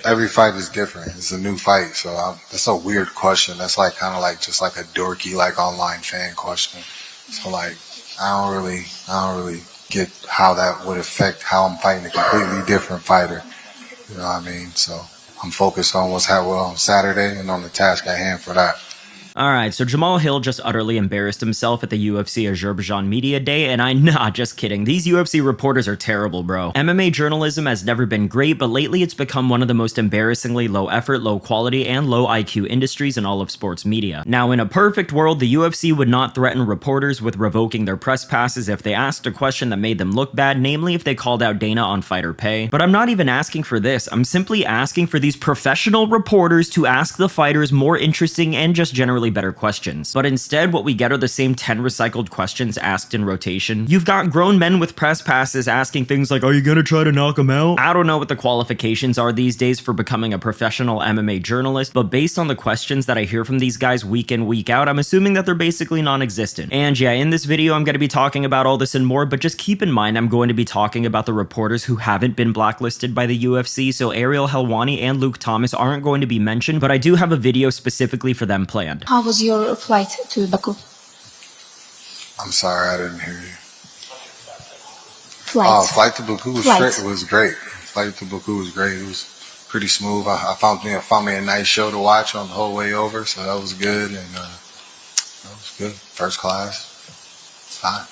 Every fight is different. It's a new fight, so that's a weird question. That's like kind of like just like a dorky like online fan question. So like I don't really get how that would affect how I'm fighting a completely different fighter. You know what I mean? So I'm focused on what's happening on Saturday and on the task at hand for that. Alright, so Jamahal Hill just utterly embarrassed himself at the UFC Azerbaijan Media Day, and just kidding. These UFC reporters are terrible, bro. MMA journalism has never been great, but lately it's become one of the most embarrassingly low effort, low quality, and low IQ industries in all of sports media. Now, in a perfect world, the UFC would not threaten reporters with revoking their press passes if they asked a question that made them look bad, namely if they called out Dana on fighter pay. But I'm not even asking for this. I'm simply asking for these professional reporters to ask the fighters more interesting and just generally better questions. But instead, what we get are the same 10 recycled questions asked in rotation. You've got grown men with press passes asking things like, are you gonna try to knock him out? I don't know what the qualifications are these days for becoming a professional MMA journalist, but based on the questions that I hear from these guys week in, week out, I'm assuming that they're basically non-existent. And yeah, in this video, I'm gonna be talking about all this and more, but just keep in mind I'm going to be talking about the reporters who haven't been blacklisted by the UFC, so Ariel Helwani and Luke Thomas aren't going to be mentioned, but I do have a video specifically for them planned. How was your flight to Baku? I'm sorry, I didn't hear you. Flight to Baku was great. Flight to Baku was great. It was pretty smooth. I found me a nice show to watch on the whole way over, so that was good, and that was good. First class. It's fine.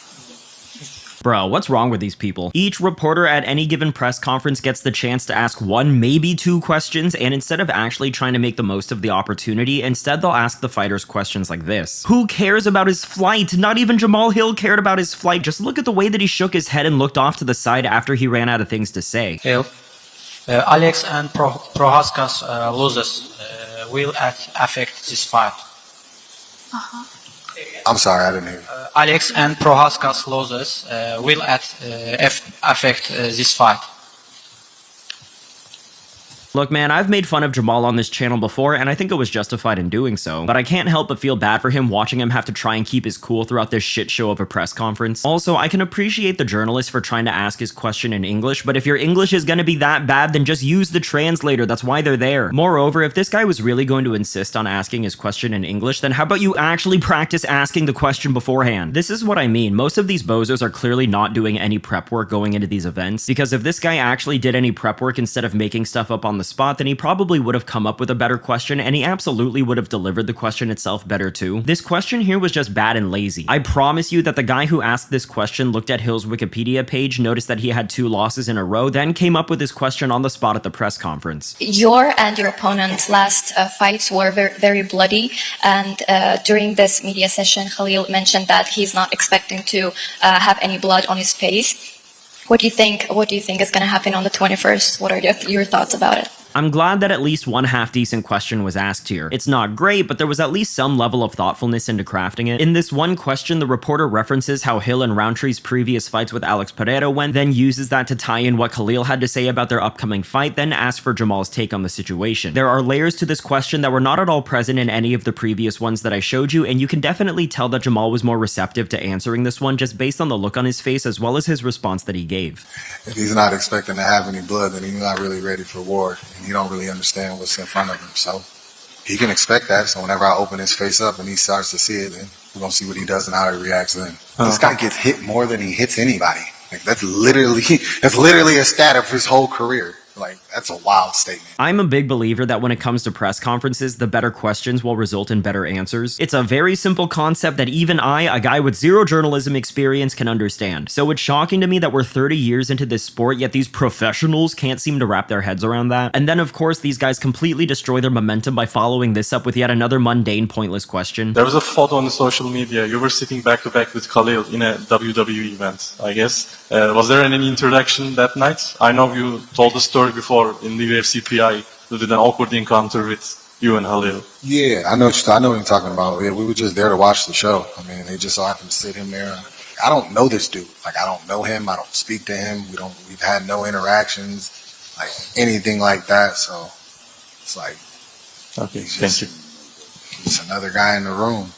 Bro, what's wrong with these people? Each reporter at any given press conference gets the chance to ask one, maybe two questions, and instead of actually trying to make the most of the opportunity, instead they'll ask the fighters questions like this. Who cares about his flight? Not even Jamahal Hill cared about his flight. Just look at the way that he shook his head and looked off to the side after he ran out of things to say. Hill, Alex and Prohaska's losses will affect this fight. I'm sorry, I didn't hear you. Alex and Prohaska's losses will affect this fight. Look, man, I've made fun of Jamahal on this channel before, and I think it was justified in doing so, but I can't help but feel bad for him watching him have to try and keep his cool throughout this shit show of a press conference. Also, I can appreciate the journalist for trying to ask his question in English, but if your English is gonna be that bad, then just use the translator. That's why they're there. Moreover, if this guy was really going to insist on asking his question in English, then how about you actually practice asking the question beforehand? This is what I mean. Most of these bozos are clearly not doing any prep work going into these events, because if this guy actually did any prep work instead of making stuff up on the spot, then he probably would have come up with a better question, and he absolutely would have delivered the question itself better too. This question here was just bad and lazy. I promise you that the guy who asked this question looked at Hill's Wikipedia page, noticed that he had 2 losses in a row, then came up with his question on the spot at the press conference. Your and your opponent's last fights were very bloody, and during this media session, Khalil mentioned that he's not expecting to have any blood on his face. What do you think is going to happen on the 21st? What are your thoughts about it? I'm glad that at least one half-decent question was asked here. It's not great, but there was at least some level of thoughtfulness into crafting it. In this one question, the reporter references how Hill and Rountree's previous fights with Alex Pereira went, then uses that to tie in what Khalil had to say about their upcoming fight, then asks for Jamal's take on the situation. There are layers to this question that were not at all present in any of the previous ones that I showed you, and you can definitely tell that Jamal was more receptive to answering this one just based on the look on his face as well as his response that he gave. If he's not expecting to have any blood, then he's not really ready for war. You don't really understand what's in front of him, so he can expect that. So whenever I open his face up and he starts to see it, then we're gonna see what he does and how he reacts then. This guy gets hit more than he hits anybody. Like that's literally a stat of his whole career. Like, that's a wild statement. I'm a big believer that when it comes to press conferences, the better questions will result in better answers. It's a very simple concept that even I, a guy with 0 journalism experience, can understand. So it's shocking to me that we're 30 years into this sport, yet these professionals can't seem to wrap their heads around that. And then, of course, these guys completely destroy their momentum by following this up with yet another mundane, pointless question. There was a photo on the social media. You were sitting back to back with Khalil in a WWE event, I guess. Was there any interaction that night? I know you told the story before in the UFC PI. You did an awkward encounter with you and Khalil. Yeah, I know what you're talking about. Yeah, we were just there to watch the show. I mean, they just so happened to sit him there. I don't know this dude. Like, I don't know him. I don't speak to him. We've had no interactions, like anything like that. So it's like, okay, thank you. He's another guy in the room.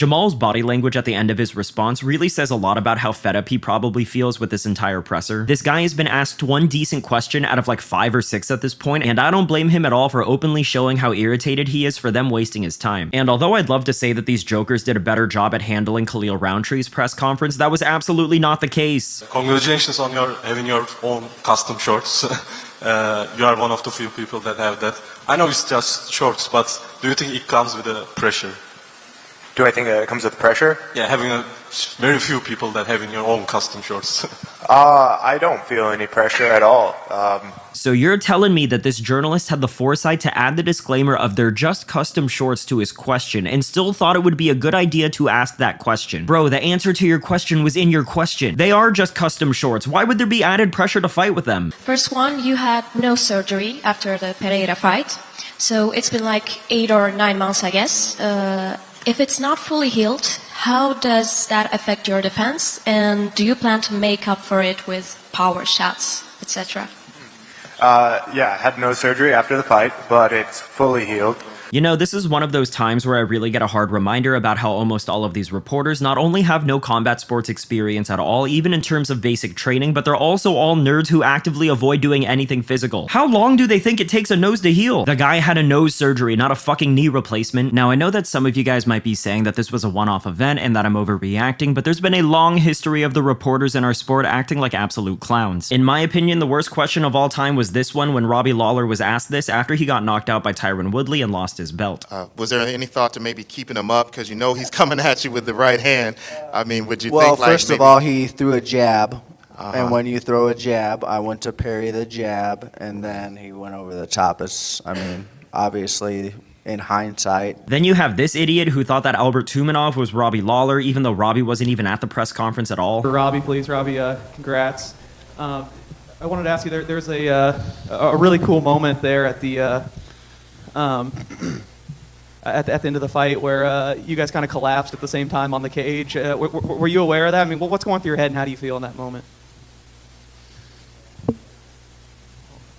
Jamal's body language at the end of his response really says a lot about how fed up he probably feels with this entire presser. This guy has been asked one decent question out of like 5 or 6 at this point, and I don't blame him at all for openly showing how irritated he is for them wasting his time. And although I'd love to say that these jokers did a better job at handling Khalil Rountree's press conference, that was absolutely not the case. Congratulations on having your own custom shorts. You are one of the few people that have that. I know it's just shorts, but do you think it comes with a pressure? Do I think that it comes with pressure? Yeah, having very few people that having your own custom shorts. I don't feel any pressure at all. So you're telling me that this journalist had the foresight to add the disclaimer of they're just custom shorts to his question and still thought it would be a good idea to ask that question? Bro, the answer to your question was in your question. They are just custom shorts. Why would there be added pressure to fight with them? First one, you had no surgery after the Pereira fight. So it's been like 8 or 9 months, I guess. If it's not fully healed, how does that affect your defense? And do you plan to make up for it with power shots, etc.? Yeah, I had no surgery after the fight, but it's fully healed. You know, this is one of those times where I really get a hard reminder about how almost all of these reporters not only have no combat sports experience at all, even in terms of basic training, but they're also all nerds who actively avoid doing anything physical. How long do they think it takes a nose to heal? The guy had a nose surgery, not a fucking knee replacement. Now, I know that some of you guys might be saying that this was a one-off event and that I'm overreacting, but there's been a long history of the reporters in our sport acting like absolute clowns. In my opinion, the worst question of all time was this one when Robbie Lawler was asked this after he got knocked out by Tyron Woodley and lost his belt. Was there any thought to maybe keeping him up? Because you know he's coming at you with the right hand. I mean, would you think like... Well, first of all, he threw a jab. And when you throw a jab, I went to parry the jab, and then he went over the top. I mean, obviously, in hindsight. Then you have this idiot who thought that Albert Tumanov was Robbie Lawler, even though Robbie wasn't even at the press conference at all. For Robbie, please. Robbie, congrats. I wanted to ask you, there's a really cool moment there at the... at the end of the fight where you guys kind of collapsed at the same time on the cage. Were you aware of that? I mean, what's going through your head and how do you feel in that moment?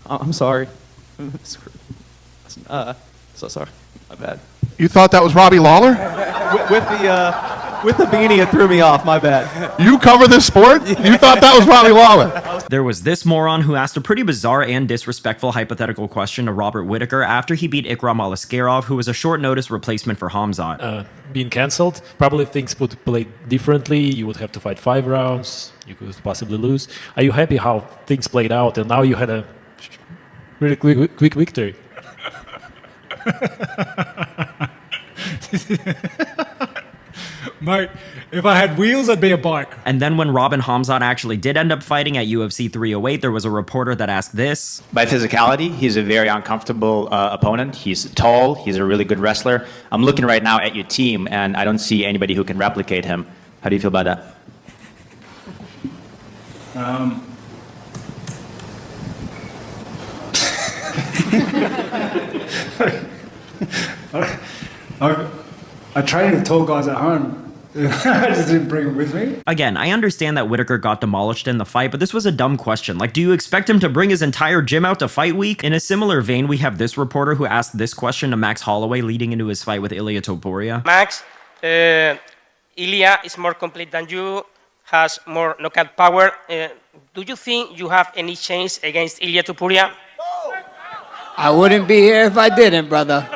I'm sorry. So sorry. My bad. You thought that was Robbie Lawler? With the beanie, it threw me off. My bad. You cover this sport? You thought that was Robbie Lawler? There was this moron who asked a pretty bizarre and disrespectful hypothetical question to Robert Whittaker after he beat Ikram Aliskerov, who was a short-notice replacement for Hamzat. Being cancelled, probably things would play differently. You would have to fight 5 rounds. You could possibly lose. Are you happy how things played out and now you had a really quick victory? Mate, if I had wheels, I'd be a bike. And then when Robin Hamzat actually did end up fighting at UFC 308, there was a reporter that asked this. By physicality, he's a very uncomfortable opponent. He's tall. He's a really good wrestler. I'm looking right now at your team, and I don't see anybody who can replicate him. How do you feel about that? I trained with tall guys at home. I just didn't bring them with me. Again, I understand that Whittaker got demolished in the fight, but this was a dumb question. Like, do you expect him to bring his entire gym out to fight week? In a similar vein, we have this reporter who asked this question to Max Holloway leading into his fight with Ilia Topuria. Max, Ilia is more complete than you, has more knockout power. Do you think you have any chance against Ilia Topuria? I wouldn't be here if I didn't, brother.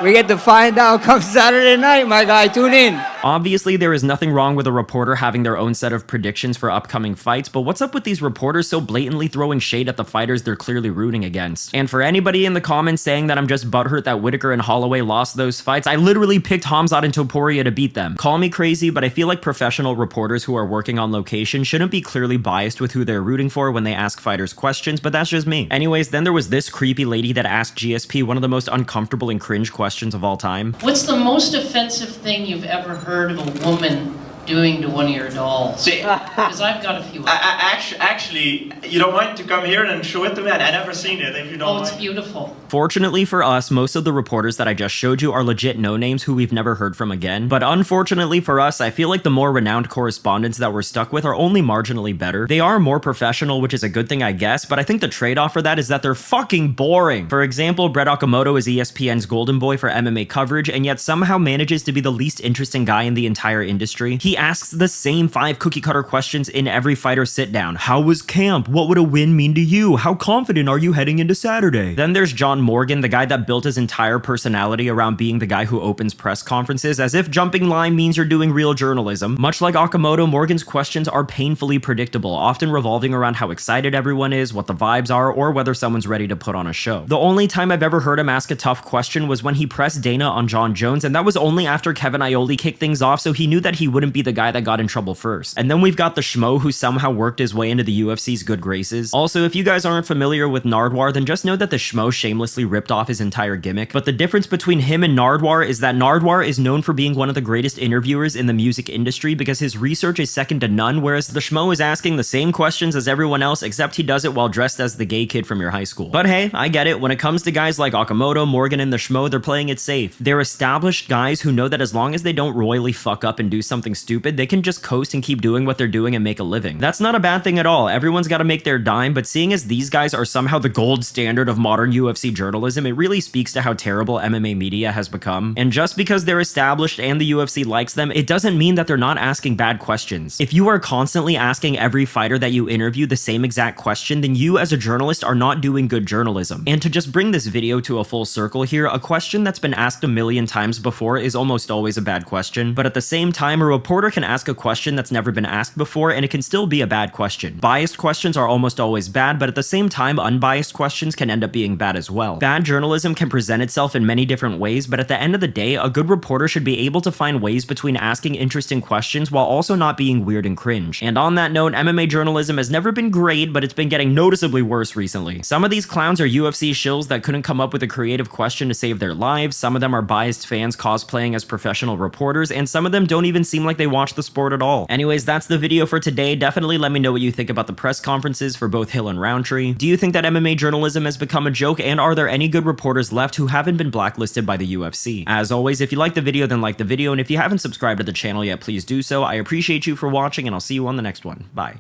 We get to find out come Saturday night, my guy. Tune in. Obviously, there is nothing wrong with a reporter having their own set of predictions for upcoming fights, but what's up with these reporters so blatantly throwing shade at the fighters they're clearly rooting against? And for anybody in the comments saying that I'm just butthurt that Whittaker and Holloway lost those fights, I literally picked Hamzat and Topuria to beat them. Call me crazy, but I feel like professional reporters who are working on location shouldn't be clearly biased with who they're rooting for when they ask fighters questions, but that's just me. Anyways, then there was this creepy lady that asked GSP one of the most uncomfortable and cringe questions of all time. What's the most offensive thing you've ever heard of a woman doing to one of your dolls? Because I've got a few. Actually, you don't mind to come here and show it to me? I never seen it, if you don't mind. It's beautiful. Fortunately for us, most of the reporters that I just showed you are legit no-names who we've never heard from again. But unfortunately for us, I feel like the more renowned correspondents that we're stuck with are only marginally better. They are more professional, which is a good thing, I guess, but I think the trade-off for that is that they're fucking boring. For example, Brett Okamoto is ESPN's golden boy for MMA coverage, and yet somehow manages to be the least interesting guy in the entire industry. He asks the same 5 cookie-cutter questions in every fighter sit-down. How was camp? What would a win mean to you? How confident are you heading into Saturday? Then there's John Morgan, the guy that built his entire personality around being the guy who opens press conferences, as if jumping line means you're doing real journalism. Much like Okamoto, Morgan's questions are painfully predictable, often revolving around how excited everyone is, what the vibes are, or whether someone's ready to put on a show. The only time I've ever heard him ask a tough question was when he pressed Dana on John Jones, and that was only after Kevin Iole kicked things off, so he knew that he wouldn't be the guy that got in trouble first. And then we've got the schmo who somehow worked his way into the UFC's good graces. Also, if you guys aren't familiar with Nardwar, then just know that the schmo shamelessly ripped off his entire gimmick. But the difference between him and Nardwar is that Nardwar is known for being one of the greatest interviewers in the music industry because his research is second to none, whereas the schmo is asking the same questions as everyone else, except he does it while dressed as the gay kid from your high school. But hey, I get it. When it comes to guys like Okamoto, Morgan, and the schmo, they're playing it safe. They're established guys who know that as long as they don't royally fuck up and do something stupid, they can just coast and keep doing what they're doing and make a living. That's not a bad thing at all. Everyone's got to make their dime, but seeing as these guys are somehow the gold standard of modern UFC journalism, it really speaks to how terrible MMA media has become. And just because they're established and the UFC likes them, it doesn't mean that they're not asking bad questions. If you are constantly asking every fighter that you interview the same exact question, then you as a journalist are not doing good journalism. And to just bring this video to a full circle here, a question that's been asked a million times before is almost always a bad question, but at the same time, a reporter can ask a question that's never been asked before and it can still be a bad question. Biased questions are almost always bad, but at the same time, unbiased questions can end up being bad as well. Bad journalism can present itself in many different ways, but at the end of the day, a good reporter should be able to find ways between asking interesting questions while also not being weird and cringe. And on that note, MMA journalism has never been great, but it's been getting noticeably worse recently. Some of these clowns are UFC shills that couldn't come up with a creative question to save their lives, some of them are biased fans cosplaying as professional reporters, and some of them don't even seem like they watch the sport at all. Anyways, that's the video for today. Definitely let me know what you think about the press conferences for both Hill and Rountree. Do you think that MMA journalism has become a joke, and are there any good reporters left who haven't been blacklisted by the UFC? As always, if you like the video, then like the video, and if you haven't subscribed to the channel yet, please do so. I appreciate you for watching, and I'll see you on the next one. Bye.